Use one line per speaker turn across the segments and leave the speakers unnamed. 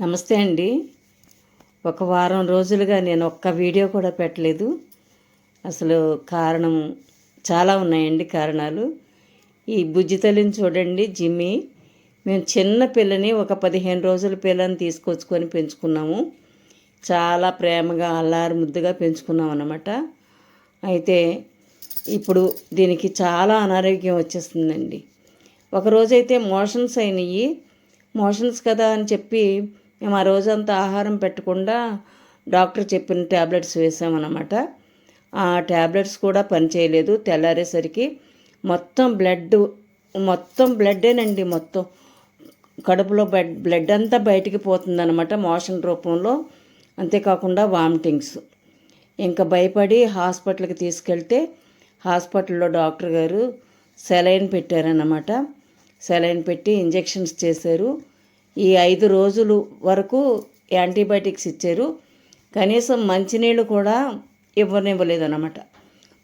నమస్తే అండి. ఒక వారం రోజులుగా నేను ఒక్క వీడియో కూడా పెట్టలేదు. అసలు కారణం చాలా ఉన్నాయండి కారణాలు. ఈ బుజ్జి తల్లిని చూడండి, జిమ్మి. మేము చిన్న పిల్లని, ఒక 15 రోజుల పిల్లని తీసుకొచ్చుకొని పెంచుకున్నాము. చాలా ప్రేమగా అల్లారు ముద్దుగా పెంచుకున్నాం అన్నమాట. అయితే ఇప్పుడు దీనికి చాలా అనారోగ్యం వచ్చేస్తుందండి. ఒకరోజైతే మోషన్స్ అయినాయి. మోషన్స్ కదా అని చెప్పి మేము ఆ రోజంతా ఆహారం పెట్టకుండా డాక్టర్ చెప్పిన ట్యాబ్లెట్స్ వేసామన్నమాట. ఆ ట్యాబ్లెట్స్ కూడా పనిచేయలేదు. తెల్లారేసరికి మొత్తం బ్లడ్డేనండి. మొత్తం కడుపులో బ్లడ్ అంతా బయటికి పోతుందన్నమాట మోషన్ రూపంలో. అంతేకాకుండా వామిటింగ్స్. ఇంకా భయపడి హాస్పిటల్కి తీసుకెళ్తే హాస్పిటల్లో డాక్టర్ గారు సెలైన్ పెట్టారన్నమాట. సెలైన్ పెట్టి ఇంజెక్షన్స్ చేశారు. ఈ 5 రోజులు వరకు యాంటీబయాటిక్స్ ఇచ్చారు. కనీసం మంచినీళ్ళు కూడా ఇవ్వనివ్వలేదన్నమాట.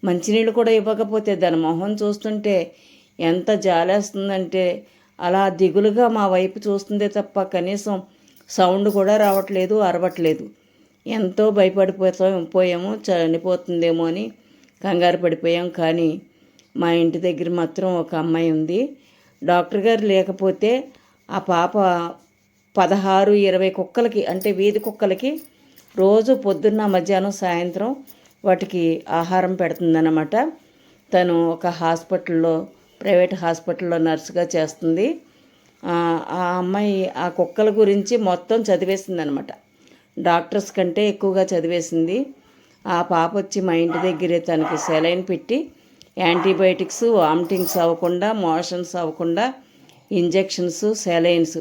మంచినీళ్ళు కూడా ఇవ్వకపోతే దాని మొహం చూస్తుంటే ఎంత జాలేస్తుందంటే, అలా దిగులుగా మా వైపు చూస్తుందే తప్ప కనీసం సౌండ్ కూడా రావట్లేదు, అరవట్లేదు. ఎంతో భయపడిపోయాము, చనిపోతుందేమో అని కంగారు పడిపోయాం. కానీ మా ఇంటి దగ్గర మాత్రం ఒక అమ్మాయి ఉంది. డాక్టర్ గారు లేకపోతే ఆ పాప 16-20 కుక్కలకి, అంటే వీధి కుక్కలకి రోజు పొద్దున్న, మధ్యాహ్నం, సాయంత్రం వాటికి ఆహారం పెడుతుందన్నమాట. తను ఒక హాస్పిటల్లో, ప్రైవేట్ హాస్పిటల్లో నర్సుగా చేస్తుంది. ఆ అమ్మాయి ఆ కుక్కల గురించి మొత్తం చదివేసిందనమాట. డాక్టర్స్ కంటే ఎక్కువగా చదివేసింది. ఆ పాప వచ్చి మా ఇంటి దగ్గరే తనకి సెలైన్ పెట్టి యాంటీబయాటిక్స్, వామిటింగ్స్ అవ్వకుండా, మోషన్స్ అవ్వకుండా ఇంజెక్షన్స్, సెలైన్స్.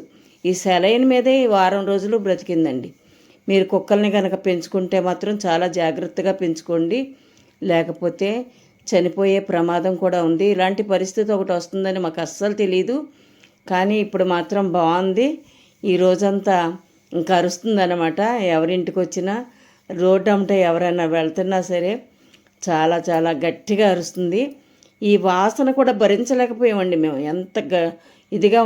ఈ సెలైన్ మీదే ఈ వారం రోజులు బ్రతికిందండి. మీరు కుక్కల్ని కనుక పెంచుకుంటే మాత్రం చాలా జాగ్రత్తగా పెంచుకోండి, లేకపోతే చనిపోయే ప్రమాదం కూడా ఉంది. ఇలాంటి పరిస్థితి ఒకటి వస్తుందని మాకు అస్సలు తెలియదు. కానీ ఇప్పుడు మాత్రం బాగుంది. ఈ రోజంతా ఇంకా అరుస్తుందన్నమాట. ఎవరింటికి వచ్చినా, రోడ్డు అమ్మట ఎవరైనా వెళ్తున్నా సరే చాలా చాలా గట్టిగా అరుస్తుంది. ఈ వాసన కూడా భరించలేకపోయామండి మేము. ఎంత ఇదిగా